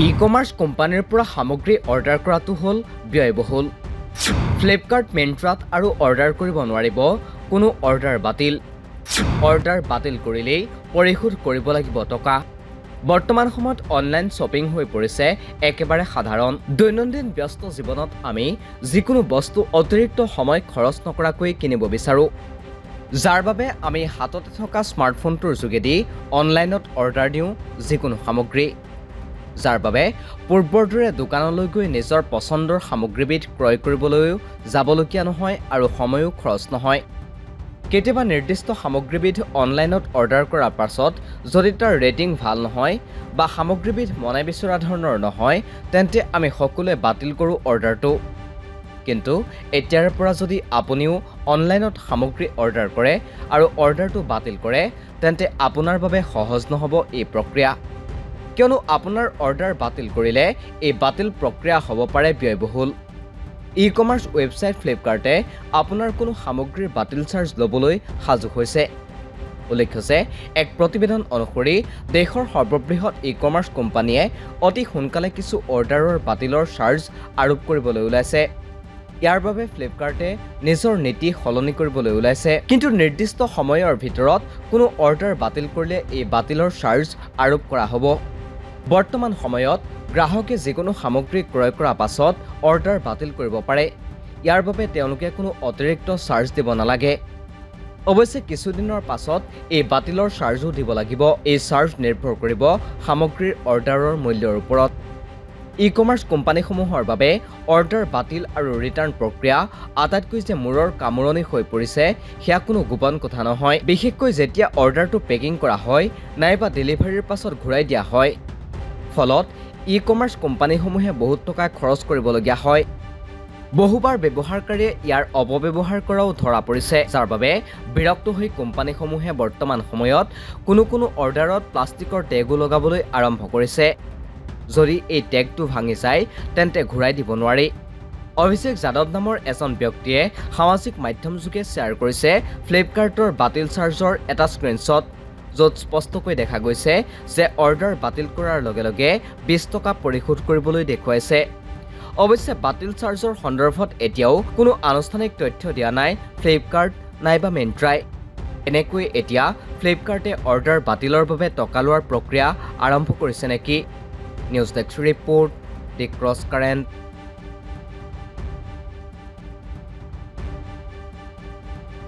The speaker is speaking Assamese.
ই-কমাৰ্চ কোম্পানীৰ পৰা সামগ্ৰী অৰ্ডাৰ কৰাটো হ'ল ব্যয়বহুল। ফ্লিপকাৰ্ট মিন্ট্ৰাত আৰু অৰ্ডাৰ কৰিব নোৱাৰিব কোনো অৰ্ডাৰ বাতিল। অৰ্ডাৰ বাতিল কৰিলেই পৰিশোধ কৰিব লাগিব টকা। বৰ্তমান সময়ত অনলাইন শ্বপিং হৈ পৰিছে একেবাৰে সাধাৰণ। দৈনন্দিন ব্যস্ত জীৱনত আমি যিকোনো বস্তু অতিৰিক্ত সময় খৰচ নকৰাকৈ কিনিব বিচাৰোঁ, যাৰ বাবে আমি হাততে থকা স্মাৰ্টফোনটোৰ যোগেদি অনলাইনত অৰ্ডাৰ দিওঁ যিকোনো সামগ্ৰী, যাৰ বাবে পূৰ্বৰ দৰে দোকানলৈ গৈ নিজৰ পচন্দৰ সামগ্ৰীবিধ ক্ৰয় কৰিবলৈও যাবলগীয়া নহয় আৰু সময়ো খৰচ নহয়। কেতিয়াবা নিৰ্দিষ্ট সামগ্ৰীবিধ অনলাইনত অৰ্ডাৰ কৰাৰ পাছত যদি তাৰ ৰেটিং ভাল নহয় বা সামগ্ৰীবিধ মনে বিচৰা ধৰণৰ নহয়, তেন্তে আমি সকলোৱে বাতিল কৰোঁ অৰ্ডাৰটো। কিন্তু এতিয়াৰ পৰা যদি আপুনিও অনলাইনত সামগ্ৰী অৰ্ডাৰ কৰে আৰু অৰ্ডাৰটো বাতিল কৰে, তেন্তে আপোনাৰ বাবে সহজ নহ'ব এই প্ৰক্ৰিয়া। কিয়নো আপোনাৰ অৰ্ডাৰ বাতিল কৰিলে এই বাতিল প্ৰক্ৰিয়া হ'ব পাৰে ব্যয়বহুল। ই-কমাৰ্চ ৱেবছাইট ফ্লিপকাৰ্টে আপোনাৰ কোনো সামগ্ৰীৰ বাতিল চাৰ্জ ল'বলৈ সাজু হৈছে। উল্লেখ্য যে এক প্ৰতিবেদন অনুসৰি দেশৰ সৰ্ববৃহৎ ই-কমাৰ্চ কোম্পানীয়ে অতি সোনকালে কিছু অৰ্ডাৰৰ বাতিলৰ চাৰ্জ আৰোপ কৰিবলৈ ওলাইছে। ইয়াৰ বাবে ফ্লিপকাৰ্টে নিজৰ নীতি সলনি কৰিবলৈ ওলাইছে। কিন্তু নিৰ্দিষ্ট সময়ৰ ভিতৰত কোনো অৰ্ডাৰ বাতিল কৰিলে এই বাতিলৰ চাৰ্জ আৰোপ কৰা হ'ব। বৰ্তমান সময়ত গ্ৰাহকে যিকোনো সামগ্ৰী ক্ৰয় কৰাৰ পাছত অৰ্ডাৰ বাতিল কৰিব পাৰে। ইয়াৰ বাবে তেওঁলোকে কোনো অতিৰিক্ত চাৰ্জ দিব নালাগে। অৱশ্যে কিছুদিনৰ পাছত এই বাতিলৰ চাৰ্জো দিব লাগিব। এই চাৰ্জ নিৰ্ভৰ কৰিব সামগ্ৰীৰ অৰ্ডাৰৰ মূল্যৰ ওপৰত। ই-কমাৰ্চ কোম্পানীসমূহৰ বাবে অৰ্ডাৰ বাতিল আৰু ৰিটাৰ্ণ প্ৰক্ৰিয়া আটাইতকৈ যে মূৰৰ কামোৰণি হৈ পৰিছে, সেয়া কোনো গোপন কথা নহয়। বিশেষকৈ যেতিয়া অৰ্ডাৰটো পেকিং কৰা হয় নাইবা ডেলিভাৰীৰ পাছত ঘূৰাই দিয়া হয়, ফলত ই-কমাৰ্চ কোম্পানীসমূহে বহুত টকা খৰচ কৰিবলগীয়া হয়। বহুবাৰ ব্যৱহাৰকাৰীয়ে ইয়াৰ অপব্যৱহাৰ কৰাও ধৰা পৰিছে, যাৰ বাবে বিৰক্ত হৈ কোম্পানীসমূহে বৰ্তমান সময়ত কোনো অৰ্ডাৰত প্লাষ্টিকৰ টেগো লগাবলৈ আৰম্ভ কৰিছে। যদি এই টেগটো ভাঙি যায় তেন্তে ঘূৰাই দিব নোৱাৰি। অভিষেক যাদৱ নামৰ এজন ব্যক্তিয়ে সামাজিক মাধ্যমযোগে শ্বেয়াৰ কৰিছে ফ্লিপকাৰ্টৰ বাতিল চাৰ্জৰ এটা স্ক্ৰীনশ্বট, য'ত স্পষ্টকৈ দেখা গৈছে যে অৰ্ডাৰ বাতিল কৰাৰ লগে লগে 20 টকা পৰিশোধ কৰিবলৈ দেখুৱাইছে। অৱশ্যে বাতিল চাৰ্জৰ সন্দৰ্ভত এতিয়াও কোনো আনুষ্ঠানিক তথ্য দিয়া নাই ফ্লিপকাৰ্ট নাইবা মিন্ট্ৰাই। এনেকৈ এতিয়া ফ্লিপকাৰ্টে অৰ্ডাৰ বাতিলৰ বাবে টকা লোৱাৰ প্ৰক্ৰিয়া আৰম্ভ কৰিছে নেকি? নিউজ ডেস্ক ৰিপৰ্ট, দি ক্ৰছ কাৰেণ্ট।